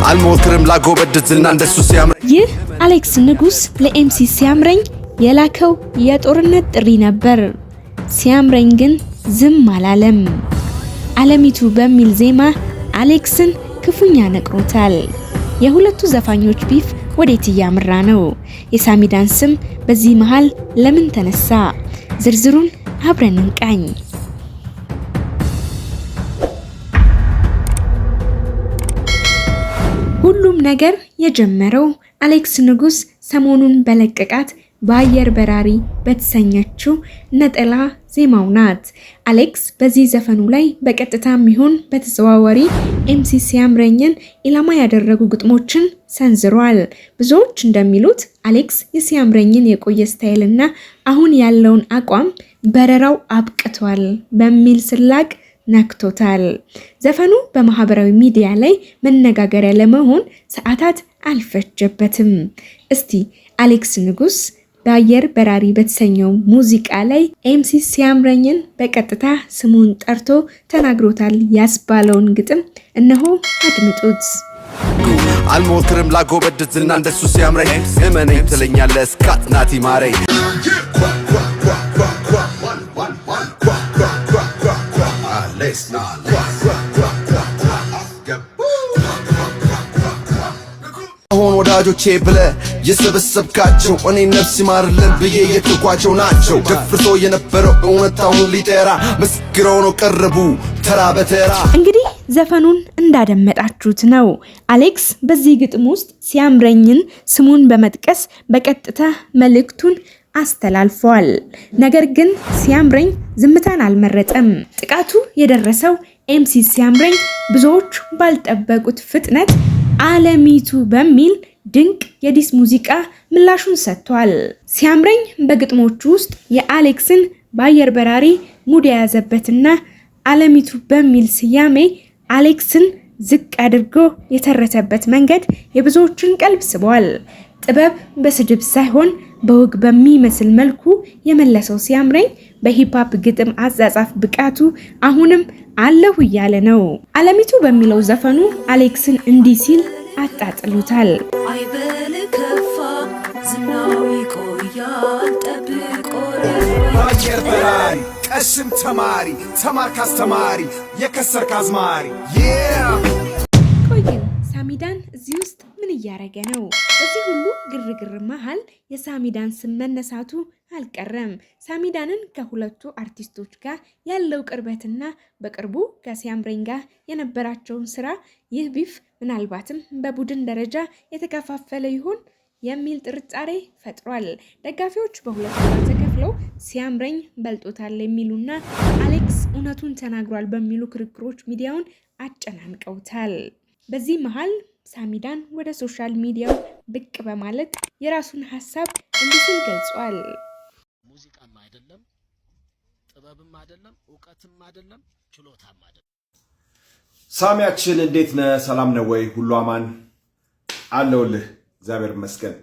አልሞክርም ላጎበድዝና እንደሱ ሲያምረኝ ይህ አሌክስ ንጉስ ለኤምሲ ሲያምረኝ የላከው የጦርነት ጥሪ ነበር። ሲያምረኝ ግን ዝም አላለም። አለሚቱ በሚል ዜማ አሌክስን ክፉኛ ነቅሮታል። የሁለቱ ዘፋኞች ቢፍ ወዴት እያመራ ነው? የሳሚዳን ስም በዚህ መሃል ለምን ተነሳ? ዝርዝሩን አብረን እንቃኝ። ሁሉም ነገር የጀመረው አሌክስ ንጉስ ሰሞኑን በለቀቃት በአየር በራሪ በተሰኘችው ነጠላ ዜማው ናት። አሌክስ በዚህ ዘፈኑ ላይ በቀጥታም ይሁን በተዘዋዋሪ ኤምሲ ሲያምረኝን ኢላማ ያደረጉ ግጥሞችን ሰንዝሯል። ብዙዎች እንደሚሉት አሌክስ የሲያምረኝን የቆየ ስታይልና አሁን ያለውን አቋም በረራው አብቅቷል በሚል ስላቅ ነክቶታል። ዘፈኑ በማህበራዊ ሚዲያ ላይ መነጋገሪያ ለመሆን ሰዓታት አልፈጀበትም። እስቲ አሌክስ ንጉስ በአየር በራሪ በተሰኘው ሙዚቃ ላይ ኤምሲ ሲያምረኝን በቀጥታ ስሙን ጠርቶ ተናግሮታል ያስባለውን ግጥም እነሆ አድምጡት። አልሞክርም ላጎበድዝና እንደሱ ሲያምረኝ እመነኝ ትለኛለህ እስካት ናቲ ማረኝ አሁን ወዳጆቼ ብለ የሰበሰብካቸው እኔ ነፍስ ይማርልን ብዬ የትኳቸው ናቸው። ደፍርሶ የነበረው እውነታውን ሊጠራ መስክረው ነው ቀረቡ ተራ በተራ። እንግዲህ ዘፈኑን እንዳደመጣችሁት ነው። አሌክስ በዚህ ግጥም ውስጥ ሲያምረኝን ስሙን በመጥቀስ በቀጥታ መልእክቱን አስተላልፏል። ነገር ግን ሲያምረኝ ዝምታን አልመረጠም። ጥቃቱ የደረሰው ኤምሲ ሲያምረኝ ብዙዎች ባልጠበቁት ፍጥነት አለሚቱ በሚል ድንቅ የዲስ ሙዚቃ ምላሹን ሰጥቷል። ሲያምረኝ በግጥሞቹ ውስጥ የአሌክስን በአየር በራሪ ሙድ የያዘበትና አለሚቱ በሚል ስያሜ አሌክስን ዝቅ አድርጎ የተረተበት መንገድ የብዙዎችን ቀልብ ስቧል። ጥበብ በስድብ ሳይሆን በወግ በሚመስል መልኩ የመለሰው ሲያምረኝ በሂፕሆፕ ግጥም አጻጻፍ ብቃቱ አሁንም አለሁ እያለ ነው። አለሚቱ በሚለው ዘፈኑ አሌክስን እንዲህ ሲል አጣጥሉታል። አይበል ከፋ ዝናው ይቆያል ጠብቆ አየር በራሪ ቀሽም ተማሪ ተማርክ አስተማሪ የከሰርክ አዝማሪ ቆይን ሳሚዳን እዚህ ውስጥ ምን እያረገ ነው? በዚህ ሁሉ ግርግር መሃል የሳሚዳን ስም መነሳቱ አልቀረም። ሳሚዳንን ከሁለቱ አርቲስቶች ጋር ያለው ቅርበትና በቅርቡ ከሲያምረኝ ጋር የነበራቸውን ስራ ይህ ቢፍ ምናልባትም በቡድን ደረጃ የተከፋፈለ ይሆን የሚል ጥርጣሬ ፈጥሯል። ደጋፊዎች በሁለት ቦታ ተከፍለው ሲያምረኝ በልጦታል የሚሉና አሌክስ እውነቱን ተናግሯል በሚሉ ክርክሮች ሚዲያውን አጨናንቀውታል። በዚህ መሃል ሳሚዳን ወደ ሶሻል ሚዲያው ብቅ በማለት የራሱን ሐሳብ እንዲህ ሲል ገልጿል። ሙዚቃም አይደለም፣ ጥበብም አይደለም፣ ዕውቀትም አይደለም፣ ችሎታም አይደለም። ሳሚያችን እንዴት ነህ? ሰላም ነው ወይ? ሁሉ አማን አለውልህ? እግዚአብሔር ይመስገን።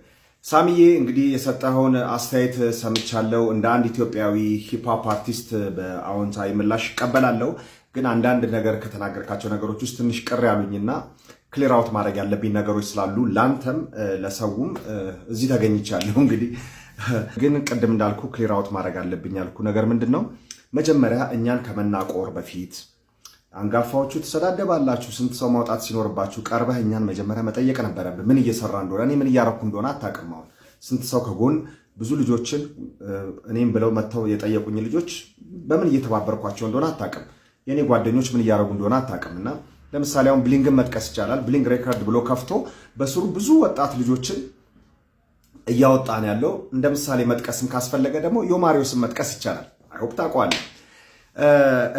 ሳሚዬ እንግዲህ የሰጠኸውን አስተያየት ሰምቻለሁ። እንደ አንድ ኢትዮጵያዊ ሂፕሆፕ አርቲስት በአዎንታዊ ምላሽ እቀበላለሁ። ግን አንዳንድ ነገር ከተናገርካቸው ነገሮች ውስጥ ትንሽ ቅር ያሉኝና ክሊር አውት ማድረግ ያለብኝ ነገሮች ስላሉ ላንተም ለሰውም እዚህ ተገኝቻለሁ። እንግዲህ ግን ቅድም እንዳልኩ ክሊር አውት ማድረግ አለብኝ ያልኩ ነገር ምንድነው? መጀመሪያ እኛን ከመናቆር በፊት አንጋፋዎቹ ተሰዳደባላችሁ፣ ስንት ሰው ማውጣት ሲኖርባችሁ ቀርበህ እኛን መጀመሪያ መጠየቅ ነበረብህ። ምን እየሰራ እንደሆነ እኔ ምን እያረኩ እንደሆነ አታውቅም። አሁን ስንት ሰው ከጎን ብዙ ልጆችን እኔም ብለው መጥተው የጠየቁኝ ልጆች በምን እየተባበርኳቸው እንደሆነ አታውቅም። የኔ ጓደኞች ምን እያረጉ እንደሆነ አታውቅምና ለምሳሌ አሁን ብሊንግን መጥቀስ ይቻላል። ብሊንግ ሬከርድ ብሎ ከፍቶ በስሩ ብዙ ወጣት ልጆችን እያወጣ ነው ያለው። እንደ ምሳሌ መጥቀስም ካስፈለገ ደግሞ ዮማሪዮስን መጥቀስ ይቻላል። አይሆፕ ታውቀዋለህ።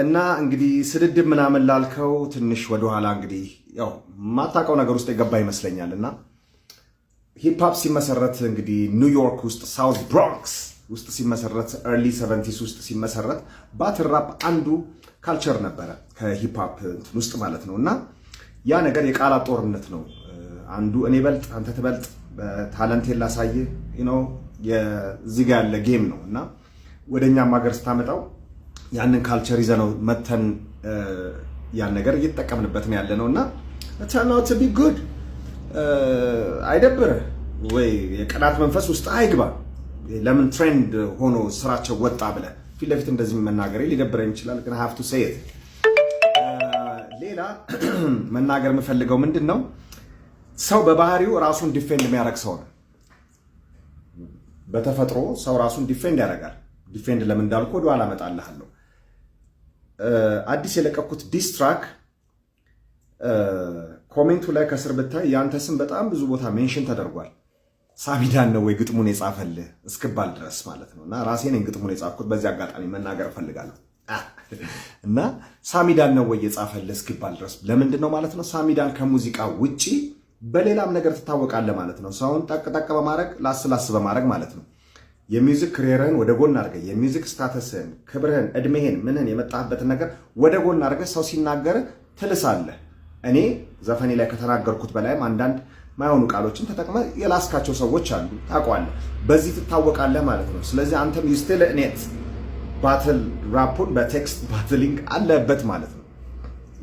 እና እንግዲህ ስድድብ ምናምን ላልከው ትንሽ ወደኋላ እንግዲህ ያው ማታውቀው ነገር ውስጥ የገባ ይመስለኛልና ሂፕሆፕ ሲመሰረት እንግዲህ ኒውዮርክ ውስጥ ሳውዝ ብሮንክስ ውስጥ ሲመሰረት ኤርሊ 70s ውስጥ ሲመሰረት ባትል ራፕ አንዱ ካልቸር ነበረ ከሂፕሆፕ ውስጥ ማለት ነው። እና ያ ነገር የቃላት ጦርነት ነው። አንዱ እኔ በልጥ አንተ ትበልጥ በታለንቴን ላሳየ የዚህ ጋር ያለ ጌም ነው። እና ወደኛም ሀገር ስታመጣው ያንን ካልቸር ይዘነው መተን ያን ነገር እየተጠቀምንበት ነው ያለነው እና turn out to be good አይደብርህ ወይ የቅናት መንፈስ ውስጥ አይግባ። ለምን ትሬንድ ሆኖ ስራቸው ወጣ ብለህ ፊት ለፊት እንደዚህ መናገሬ ሊደብረኝ ይችላል፣ ግን ሀፍቱ ሴት። ሌላ መናገር የምፈልገው ምንድን ነው፣ ሰው በባህሪው ራሱን ዲፌንድ የሚያደርግ ሰው ነው። በተፈጥሮ ሰው ራሱን ዲፌንድ ያደርጋል። ዲፌንድ ለምን እንዳልኩ ወደ ኋላ እመጣልሃለሁ። አዲስ የለቀኩት ዲስትራክ ኮሜንቱ ላይ ከስር ብታይ ያንተ ስም በጣም ብዙ ቦታ ሜንሽን ተደርጓል። ሳሚዳን ነው ወይ ግጥሙን የጻፈልህ እስክባል ድረስ ማለት ነው። እና ራሴ ነኝ ግጥሙን የጻፍኩት። በዚህ አጋጣሚ መናገር እፈልጋለሁ። እና ሳሚዳን ነው ወይ የጻፈልህ እስክባል ድረስ ለምንድን ነው ማለት ነው? ሳሚዳን ከሙዚቃ ውጪ በሌላም ነገር ትታወቃለህ ማለት ነው። ሰውን ጠቅጠቅ በማድረግ ላስላስ በማድረግ ማለት ነው። የሚውዚክ ክሪየርህን ወደ ጎን አድርገህ የሚውዚክ ስታተስህን፣ ክብርህን፣ እድሜህን፣ ምንን የመጣህበትን ነገር ወደ ጎን አድርገህ ሰው ሲናገርህ ትልሳለህ። እኔ ዘፈኔ ላይ ከተናገርኩት በላይም አንዳንድ ማይሆኑ ቃሎችን ተጠቅመህ የላስካቸው ሰዎች አሉ፣ ታውቀዋለህ። በዚህ ትታወቃለህ ማለት ነው። ስለዚህ አንተም ዩስቲል ኔት ባትል ራፑን በቴክስት ባትሊንግ አለበት ማለት ነው።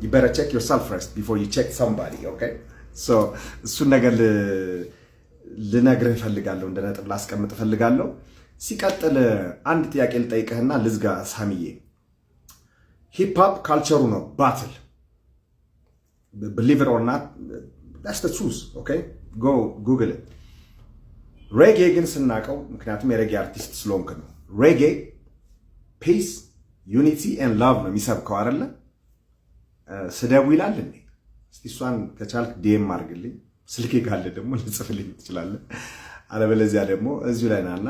you better check yourself first before you check somebody, okay? so እሱን ነገር ልነግርህ እፈልጋለሁ፣ እንደ ነጥብ ላስቀምጥ እፈልጋለሁ። ሲቀጥል አንድ ጥያቄ ልጠይቅህና ልዝጋ ሳሚዬ። ሂፕ ሆፕ ካልቸሩ ነው ባትል፣ believe it or not, that's the truth, okay? go google it. ሬጌ ግን ስናቀው፣ ምክንያቱም የሬጌ አርቲስት ስለሆንክ ነው። ሬጌ ፒስ ዩኒቲ ኤንድ ላቭ ነው የሚሰብከው አይደለ? ስደቡ ይላል እንዴ? እስቲ እሷን ከቻልክ ዲኤም አድርግልኝ። ስልኬ ካለ ደግሞ ልጽፍልኝ ትችላለህ። አለበለዚያ ደግሞ እዚሁ ላይ ናና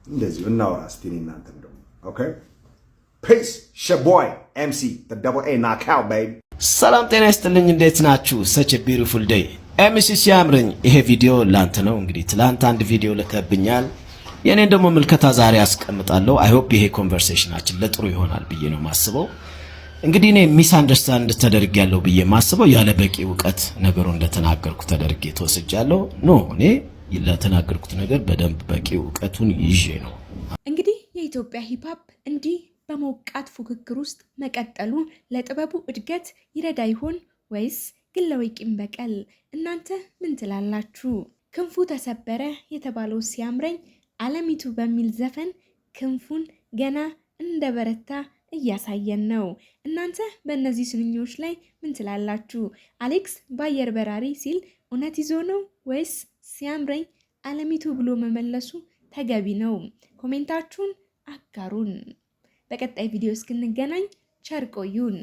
እንደዚሁ እናወራ እስቲ እናንተም ደግሞ ኦኬ። ፒስ ሸቦይ ኤምሲ the double A knockout baby። ሰላም ጤና ይስጥልኝ፣ እንዴት ናችሁ? such a beautiful day ኤምሲ ሲያምረኝ። ይሄ ቪዲዮ ላንተ ነው። እንግዲህ ትላንት አንድ ቪዲዮ ልከብኛል፣ የኔን ደግሞ ምልከታ ዛሬ አስቀምጣለሁ። አይ ሆፕ ይሄ ኮንቨርሴሽናችን ለጥሩ ይሆናል ብዬ ነው ማስበው። እንግዲህ እኔ ሚስ አንደርስታንድ ተደርጌያለሁ ብዬ ማስበው ያለ በቂ ዕውቀት ነገሩ እንደተናገርኩ ተደርጌ ተወስጃለሁ። ኖ እኔ ለተናገርኩት ነገር በደንብ በቂ ዕውቀቱን ይዤ ነው። እንግዲህ የኢትዮጵያ ሂፕሆፕ እንዲህ በሞቃት ፉክክር ውስጥ መቀጠሉ ለጥበቡ እድገት ይረዳ ይሆን ወይስ ግላዊ ቂም በቀል? እናንተ ምን ትላላችሁ? ክንፉ ተሰበረ የተባለው ሲያምረኝ አለሚቱ በሚል ዘፈን ክንፉን ገና እንደበረታ እያሳየን ነው። እናንተ በእነዚህ ስንኞች ላይ ምን ትላላችሁ? አሌክስ በአየር በራሪ ሲል እውነት ይዞ ነው ወይስ ሲያምረኝ አለሚቱ ብሎ መመለሱ ተገቢ ነው? ኮሜንታችሁን አጋሩን። በቀጣይ ቪዲዮ እስክንገናኝ ቸር ቆዩን።